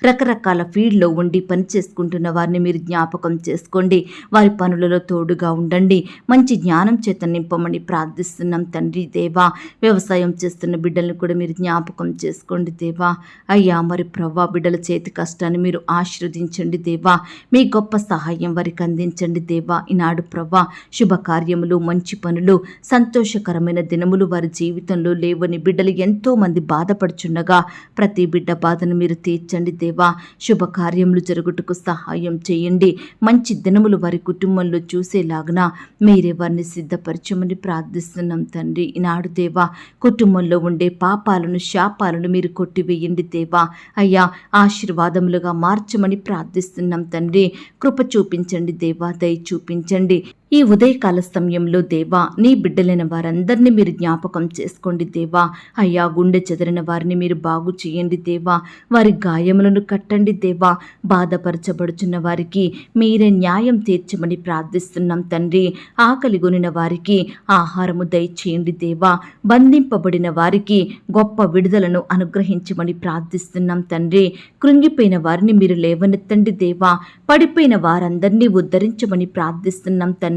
రకరకాల ఫీల్డ్లో ఉండి పని చేసుకుంటున్న వారిని మీరు జ్ఞాపకం చేసుకోండి. వారి పనులలో తోడుగా ఉండండి. మంచి జ్ఞానం చేత నింపమని ప్రార్థిస్తున్నాం తండ్రి. దేవా, వ్యవసాయం చేస్తున్న బిడ్డలను కూడా మీరు జ్ఞాపకం చేసుకోండి దేవా. అయ్యా, మరి ప్రవ్వా, బిడ్డల చేతి కష్టాన్ని మీరు ఆశీర్వదించండి దేవా. మీ గొప్ప సహాయం వారికి అందించండి దేవా. ఈనాడు ప్రవ్వా, శుభకార్యములు, మంచి పనులు, సంతోషకరమైన దినములు వారి జీవితంలో లేవని బిడ్డలు ఎంతో మంది బాధపడుచుండగా ప్రతి బిడ్డ బాధను మీరు తీర్చండి దేవా. శుభకార్యములు జరుగుటకు సహాయం చేయండి. మంచి దినములు వారి కుటుంబంలో చూసేలాగున మీరే వారిని సిద్ధపరచమని ప్రార్థిస్తున్నాం తండ్రి. ఈనాడు దేవా, కుటుంబంలో ఉండే పాపాలను, శాపాలను మీరు కొట్టివేయండి దేవా. అయ్యా, ఆశీర్వాదములుగా మార్చమని ప్రార్థిస్తున్నాం తండ్రి. కృప చూపించండి దేవా, దయ చూపించండి. ఈ ఉదయకాల సమయంలో దేవా, నీ బిడ్డలైన వారందరినీ మీరు జ్ఞాపకం చేసుకోండి దేవా. అయ్యా, గుండె చెదరిన వారిని మీరు బాగు చేయండి దేవా. వారి గాయములను కట్టండి దేవా. బాధపరచబడుచున్న వారికి మీరే న్యాయం తీర్చమని ప్రార్థిస్తున్నాం తండ్రి. ఆకలి గొనిన వారికి ఆహారము దయచేయండి దేవా. బంధింపబడిన వారికి గొప్ప విడుదలను అనుగ్రహించమని ప్రార్థిస్తున్నాం తండ్రి. కృంగిపోయిన వారిని మీరు లేవనెత్తండి దేవా. పడిపోయిన వారందరినీ ఉద్ధరించమని ప్రార్థిస్తున్నాం తండ్రి.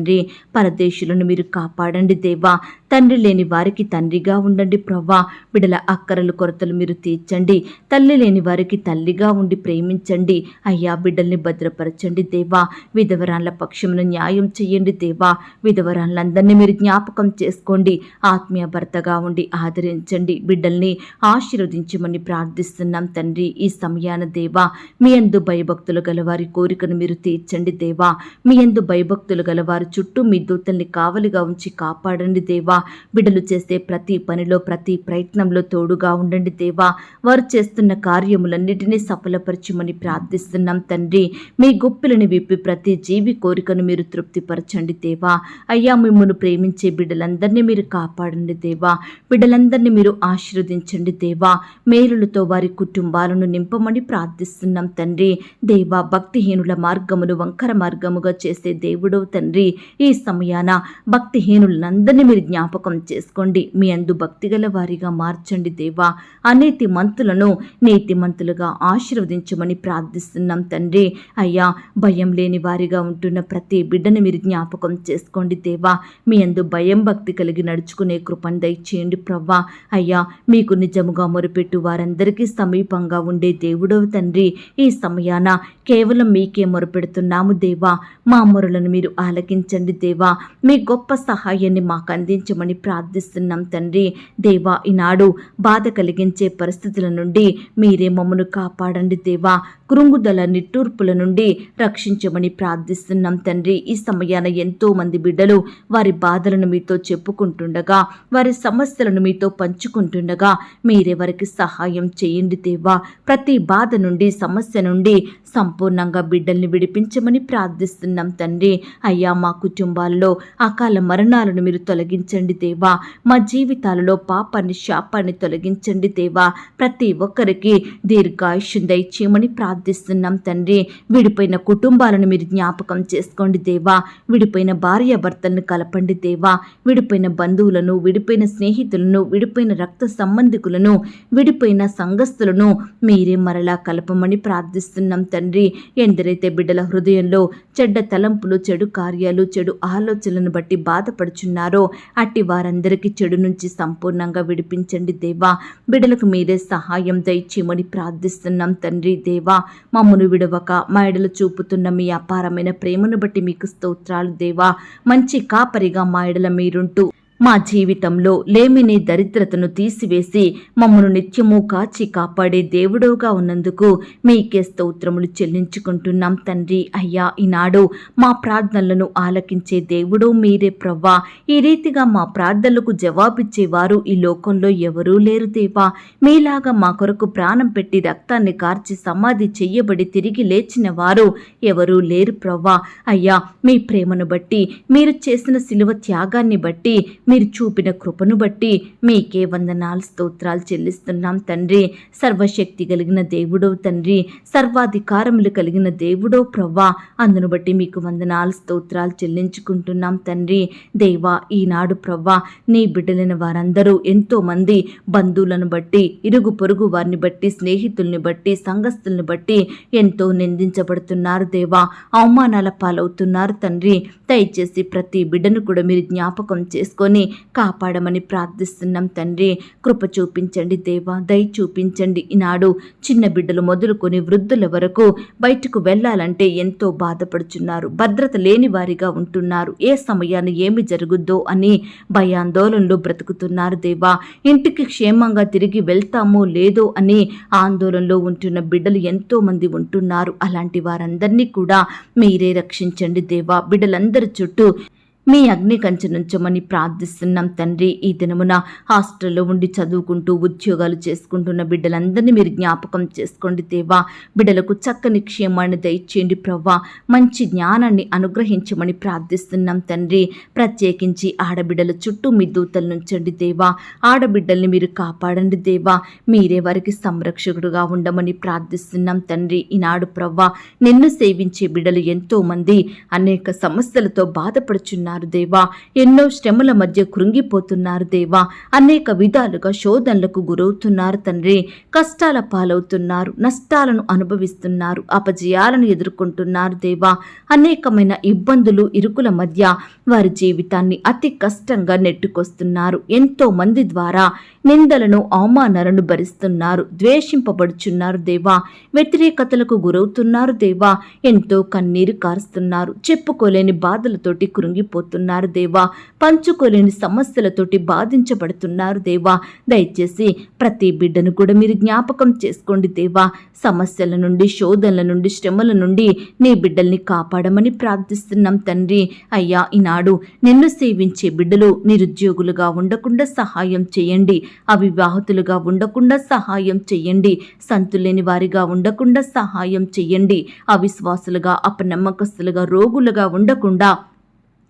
పరదేశులను మీరు కాపాడండి దేవా. తండ్రి లేని వారికి తండ్రిగా ఉండండి ప్రవ్వా. బిడల అక్కరలు, కొరతలు మీరు తీర్చండి. తల్లి లేని వారికి తల్లిగా ఉండి ప్రేమించండి. అయ్యా, బిడ్డల్ని భద్రపరచండి దేవా. విధవరాళ్ల పక్షమును న్యాయం చెయ్యండి దేవా. విధవరాళ్ళందరినీ మీరు జ్ఞాపకం చేసుకోండి. ఆత్మీయ భర్తగా ఉండి ఆదరించండి. బిడ్డల్ని ఆశీర్వదించమని ప్రార్థిస్తున్నాం తండ్రి. ఈ సమయాన దేవా, మీ యందు భయభక్తులు గలవారి కోరికను మీరు తీర్చండి దేవా. మీ యందు భయభక్తులు గలవారి చుట్టూ మీ దూతల్ని కావలిగా ఉంచి కాపాడండి దేవా. బిడ్డలు చేసే ప్రతి పనిలో ప్రతి ప్రయత్నంలో తోడుగా ఉండండి దేవా. వారు చేస్తున్న కార్యములన్నిటినీ సఫలపరచమని ప్రార్థిస్తున్నాం తండ్రి. మీ గుప్పిలని విప్పి ప్రతి జీవి కోరికను మీరు తృప్తిపరచండి దేవా. అయ్యా, మిమ్మల్ని ప్రేమించే బిడ్డలందరినీ మీరు కాపాడండి దేవా. బిడ్డలందరినీ మీరు ఆశీర్వదించండి దేవా. మేలులతో వారి కుటుంబాలను నింపమని ప్రార్థిస్తున్నాం తండ్రి. దేవా, భక్తిహీనుల మార్గమును వంకర మార్గముగా చేసే దేవుడవు తండ్రి. ఈ సమయాన భక్తిహీనులందరినీ మీరు జ్ఞాపకం చేసుకోండి. మీ అందు భక్తిగల వారిగా మార్చండి దేవా. అనీతి మంతులను నీతిమంతులుగా ఆశీర్వదించమని ప్రార్థిస్తున్నాం తండ్రి. అయ్యా, భయం లేని వారిగా ఉంటున్న ప్రతి బిడ్డను మీరు జ్ఞాపకం చేసుకోండి దేవా. మీ అందు భయం భక్తి కలిగి నడుచుకునే కృపను దయచేయండి ప్రవ్వా. అయ్యా, మీకు నిజముగా మొరుపెట్టు వారందరికీ సమీపంగా ఉండే దేవుడవు తండ్రి. ఈ సమయాన కేవలం మీకే మొరుపెడుతున్నాము దేవా. మా మొరలను మీరు ఆలకించండి దేవా. మీ గొప్ప సహాయాన్ని మాకు అందించమని ప్రార్థిస్తున్నాం తండ్రి. దేవా, ఈనాడు బాధ కలిగించే పరిస్థితుల నుండి మీరే మమ్మను కాపాడండి దేవా. కృంగుదల నిట్టూర్పుల నుండి రక్షించమని ప్రార్థిస్తున్నాం తండ్రి. ఈ సమయాన ఎంతో మంది బిడ్డలు వారి బాధలను మీతో చెప్పుకుంటుండగా, వారి సమస్యలను మీతో పంచుకుంటుండగా మీరే వారికి సహాయం చేయండి దేవా. ప్రతి బాధ నుండి సమస్య నుండి సంపూర్ణంగా బిడ్డల్ని విడిపించమని ప్రార్థిస్తున్నాం తండ్రి. అయ్యా, మా కుటుంబాల్లో అకాల మరణాలను మీరు తొలగించండి దేవా. మా జీవితాలలో పాపాన్ని శాపాన్ని తొలగించండి దేవా. ప్రతి ఒక్కరికి దీర్ఘాయుష్యం దయచేయమని ప్రార్థిస్తున్నాం తండ్రి. విడిపోయిన కుటుంబాలను మీరు జ్ఞాపకం చేసుకోండి దేవా. విడిపోయిన భార్య భర్తలను కలపండి దేవా. విడిపోయిన బంధువులను, విడిపోయిన స్నేహితులను, విడిపోయిన రక్త సంబంధికులను, విడిపోయిన సంఘస్థులను మీరే మరలా కలపమని ప్రార్థిస్తున్నాం తండ్రి. ఎందరైతే బిడ్డల హృదయంలో చెడ్డ తలంపులు, చెడు కార్యాలు, చెడు ఆలోచనలను బట్టి బాధపడుచున్నారో అట్టి వారందరికీ చెడు నుంచి సంపూర్ణంగా విడిపించండి దేవా. బిడ్డలకు మీరే సహాయం దయచేయమని ప్రార్థిస్తున్నాం తండ్రి. దేవా, మమ్మను విడవక మా ఎడలు చూపుతున్న మీ అపారమైన ప్రేమను బట్టి మీకు స్తోత్రాలు దేవా. మంచి కాపరిగా మా ఎడల మీరుంటూ మా జీవితంలో లేమిని దరిద్రతను తీసివేసి మమ్మను నిత్యము కాచి కాపాడే దేవుడుగా ఉన్నందుకు మీకే స్తోత్రములు చెల్లించుకుంటున్నాం తండ్రి. అయ్యా, ఈనాడు మా ప్రార్థనలను ఆలకించే దేవుడు మీరే ప్రవ్వా. ఈ రీతిగా మా ప్రార్థనలకు జవాబిచ్చేవారు ఈ లోకంలో ఎవరూ లేరు దేవా. మీలాగా మా కొరకు ప్రాణం పెట్టి రక్తాన్ని కార్చి సమాధి చెయ్యబడి తిరిగి లేచిన వారు ఎవరూ లేరు ప్రవ్వా. అయ్యా, మీ ప్రేమను బట్టి, మీరు చేసిన శిలువ త్యాగాన్ని బట్టి, మీరు చూపిన కృపను బట్టి మీకే వందనాలు స్తోత్రాలు చెల్లిస్తున్నాం తండ్రి. సర్వశక్తి కలిగిన దేవుడో తండ్రి, సర్వాధికారములు కలిగిన దేవుడో ప్రవ్వా. అందును బట్టి మీకు వందనాలు స్తోత్రాలు చెల్లించుకుంటున్నాం తండ్రి. దేవా, ఈనాడు ప్రవ్వా, నీ బిడ్డలైన వారందరూ ఎంతో మంది బంధువులను బట్టి, ఇరుగు పొరుగు వారిని బట్టి, స్నేహితుల్ని బట్టి, సంఘస్థుల్ని బట్టి ఎంతో నిందించబడుతున్నారు దేవా. అవమానాల పాలవుతున్నారు తండ్రి. దయచేసి ప్రతి బిడ్డను కూడా మీరు జ్ఞాపకం చేసుకొని కాపాడమని ప్రార్థిస్తున్నాం తండ్రి. కృప చూపించండి దేవా, దయ చూపించండి. ఈనాడు చిన్న బిడ్డలు మొదలుకొని వృద్ధుల వరకు బయటకు వెళ్ళాలంటే ఎంతో బాధపడుచున్నారు. భద్రత లేని వారిగా ఉంటున్నారు. ఏ సమయాన్ని ఏమి జరుగుద్దో అని భయాందోళనలో బ్రతుకుతున్నారు దేవా. ఇంటికి క్షేమంగా తిరిగి వెళ్తామో లేదో అని ఆందోళనలో ఉంటున్న బిడ్డలు ఎంతో మంది ఉంటున్నారు. అలాంటి వారందరినీ కూడా మీరే రక్షించండి దేవా. బిడ్డలందరి చుట్టూ మీ అగ్ని కంచె నుంచమని ప్రార్థిస్తున్నాం తండ్రి. ఈ దినమున హాస్టల్లో ఉండి చదువుకుంటూ ఉద్యోగాలు చేసుకుంటున్న బిడ్డలందరినీ మీరు జ్ఞాపకం చేసుకోండి దేవా. బిడ్డలకు చక్కని క్షేమాన్ని దయచేయండి ప్రవ్వా. మంచి జ్ఞానాన్ని అనుగ్రహించమని ప్రార్థిస్తున్నాం తండ్రి. ప్రత్యేకించి ఆడబిడ్డల చుట్టూ మీ దూతలు నుంచండి దేవా. ఆడబిడ్డల్ని మీరు కాపాడండి దేవా. మీరే వారికి సంరక్షకుడుగా ఉండమని ప్రార్థిస్తున్నాం తండ్రి. ఈనాడు ప్రవ్వా, నిన్ను సేవించే బిడ్డలు ఎంతో మంది అనేక సమస్యలతో బాధపడుచున్నారు దేవా. ఎన్నో శ్రమల మధ్య కృంగిపోతున్నారు దేవా. అనేక విధాలుగా శోధనలకు గురవుతున్నారు తండ్రి. కష్టాల పాలవుతున్నారు, నష్టాలను అనుభవిస్తున్నారు, అపజయాలను ఎదుర్కొంటున్నారు దేవా. అనేకమైన ఇబ్బందులు, ఇరుకుల మధ్య వారి జీవితాన్ని అతి కష్టంగా నెట్టుకొస్తున్నారు. ఎంతో మంది ద్వారా నిందలను, అవమానాలను భరిస్తున్నారు, ద్వేషింపబడుచున్నారు దేవా. వ్యతిరేకతలకు గురవుతున్నారు దేవా. ఎంతో కన్నీరు కారుస్తున్నారు. చెప్పుకోలేని బాధలతోటి కృంగిపోతున్నారు నలిగిపోతున్నారు దేవా, పంచుకోలేని సమస్యలతోటి బాధించబడుతున్నారు దేవా. దయచేసి ప్రతి బిడ్డను కూడా మీరు జ్ఞాపకం చేసుకోండి దేవా. సమస్యల నుండి, శోధనల నుండి, శ్రమల నుండి నీ బిడ్డల్ని కాపాడమని ప్రార్థిస్తున్నాం తండ్రి. అయ్యా, ఈనాడు నిన్ను సేవించే బిడ్డలు నిరుద్యోగులుగా ఉండకుండా సహాయం చేయండి, అవివాహితులుగా ఉండకుండా సహాయం చేయండి, సంతులేని వారిగా ఉండకుండా సహాయం చేయండి, అవిశ్వాసులుగా, అపనమ్మకస్తులుగా, రోగులుగా ఉండకుండా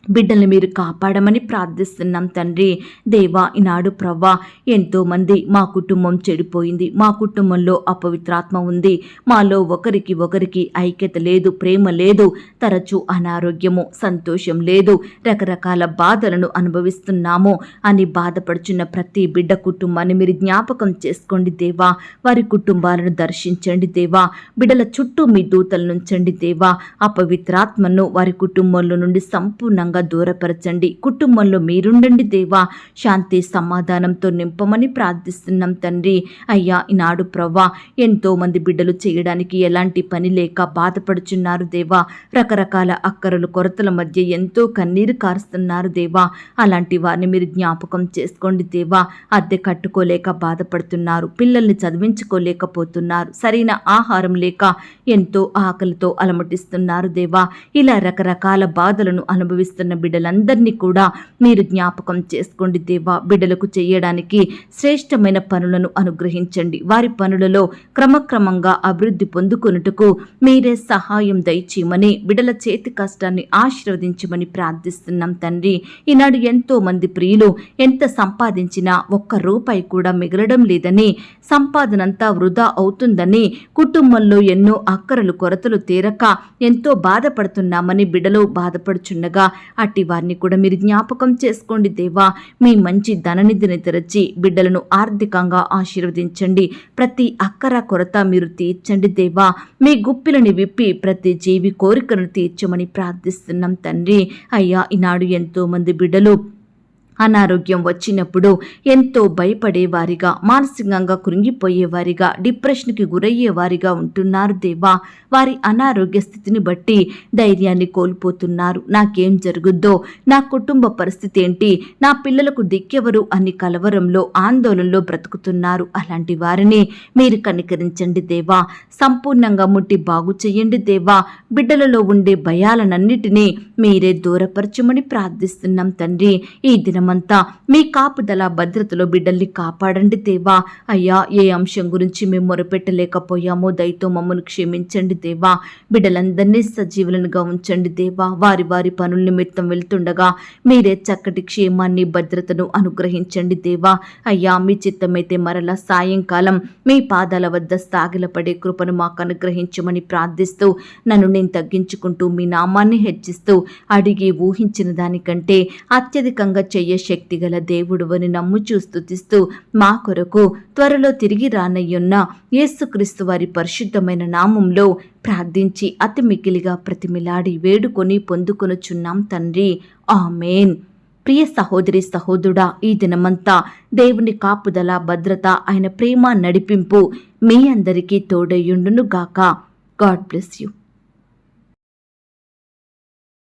బిడ్డల్ని మీరు కాపాడమని ప్రార్థిస్తున్నాం తండ్రి. దేవా, ఈనాడు ప్రవ్వా, ఎంతోమంది మా కుటుంబం చెడిపోయింది, మా కుటుంబంలో అపవిత్రాత్మ ఉంది, మాలో ఒకరికి ఐక్యత లేదు, ప్రేమ లేదు, తరచూ అనారోగ్యము, సంతోషం లేదు, రకరకాల బాధలను అనుభవిస్తున్నాము అని బాధపడుచున్న ప్రతి బిడ్డ కుటుంబాన్ని మీరు జ్ఞాపకం చేసుకోండి దేవా. వారి కుటుంబాలను దర్శించండి దేవా. బిడ్డల చుట్టూ మీ దూతలు నుంచండి దేవా. అపవిత్రాత్మను వారి కుటుంబంలో నుండి సంపూర్ణంగా దూరపరచండి. కుటుంబంలో మీరుండండి దేవా. శాంతి సమాధానంతో నింపమని ప్రార్థిస్తున్నాం తండ్రి. అయ్యా, ఈనాడు ప్రవ్వా, ఎంతో మంది బిడ్డలు చేయడానికి ఎలాంటి పని లేక బాధపడుచున్నారు దేవా. రకరకాల అక్కరలు, కొరతల మధ్య ఎంతో కన్నీరు కారుస్తున్నారు దేవా. అలాంటి వారిని మీరు జ్ఞాపకం చేసుకోండి దేవా. అద్దె కట్టుకోలేక బాధపడుతున్నారు, పిల్లల్ని చదివించుకోలేకపోతున్నారు, సరైన ఆహారం లేక ఎంతో ఆకలితో అలమటిస్తున్నారు దేవా. ఇలా రకరకాల బాధలను అనుభవిస్తున్న బిడ్డలందరినీ కూడా మీరు జ్ఞాపకం చేసుకోండి దేవా. బిడ్డలకు చేయడానికి శ్రేష్టమైన పనులను అనుగ్రహించండి. వారి పనులలో క్రమక్రమంగా అభివృద్ధి పొందుకొనుటకు మీరే సహాయం దయచేయమని, బిడ్డల చేతి కష్టాన్ని ఆశీర్వదించమని ప్రార్థిస్తున్నాం తండ్రి. ఈనాడు ఎంతో మంది ప్రియులు ఎంత సంపాదించినా ఒక్క రూపాయి కూడా మిగలడం లేదని, సంపాదనంతా వృధా అవుతుందని, కుటుంబంలో ఎన్నో అక్కరలు, కొరతలు తీరక ఎంతో బాధపడుతున్నామని బిడ్డలు బాధపడుచుండగా అట్టి వారిని కూడా మీరు జ్ఞాపకం చేసుకోండి దేవా. మీ మంచి ధననిధిని తెరచి బిడ్డలను ఆర్థికంగా ఆశీర్వదించండి. ప్రతి అక్కర కొరత మీరు తీర్చండి దేవా. మీ గుప్పిలని విప్పి ప్రతి జీవి కోరికను తీర్చమని ప్రార్థిస్తున్నాం తండ్రి. అయ్యా, ఈనాడు ఎంతో మంది బిడ్డలు అనారోగ్యం వచ్చినప్పుడు ఎంతో భయపడేవారిగా, మానసికంగా కృంగిపోయేవారిగా, డిప్రెషన్కి గురయ్యేవారిగా ఉంటున్నారు దేవా. వారి అనారోగ్య స్థితిని బట్టి ధైర్యాన్ని కోల్పోతున్నారు. నాకేం జరుగుద్దో, నా కుటుంబ పరిస్థితి ఏంటి, నా పిల్లలకు దిక్కెవరు అని కలవరంలో, ఆందోళనలో బ్రతుకుతున్నారు. అలాంటి వారిని మీరు కనికరించండి దేవా. సంపూర్ణంగా ముట్టి బాగు చేయండి దేవా. బిడ్డలలో ఉండే భయాలనన్నిటినీ మీరే దూరపరచమని ప్రార్థిస్తున్నాం తండ్రి. ఈ దినమంతా మీ కాపుదల, భద్రతలో బిడ్డల్ని కాపాడండి దేవా. అయ్యా, ఏ అంశం గురించి మేము మొరపెట్టలేకపోయామో దయతో మమ్మల్ని క్షమించండి దేవా. బిడ్డలందరినీ సజీవులనుగా ఉంచండి దేవా. వారి వారి పనుల నిమిత్తం వెళ్తుండగా మీరే చక్కటి క్షేమాన్ని, భద్రతను అనుగ్రహించండి దేవా. అయ్యా, మీ చిత్తమైతే మరలా సాయంకాలం మీ పాదాల వద్ద సాగిలపడే కృపను మాకు అనుగ్రహించమని ప్రార్థిస్తూ, నన్ను నేను తగ్గించుకుంటూ మీ నామాన్ని హెచ్చిస్తూ, అడిగి ఊహించిన దానికంటే అత్యధికంగా చెయ్య శక్తిగల దేవుడు అని నమ్ముచూ స్తుతిస్తూ, మా కొరకు త్వరలో తిరిగి రానయ్యున్న యేసుక్రీస్తు వారి పరిశుద్ధమైన నామంలో ప్రార్థించి అతి మికిలిగా ప్రతిమిలాడి వేడుకొని పొందుకొనుచున్నాం తండ్రి. ఆమేన్. ప్రియ సహోదరి, సహోదరుడా, ఈ దినమంతా దేవుని కాపుదల, భద్రత, ఆయన ప్రేమ, నడిపింపు మీ అందరికీ తోడయ్యుండును గాక. God bless you.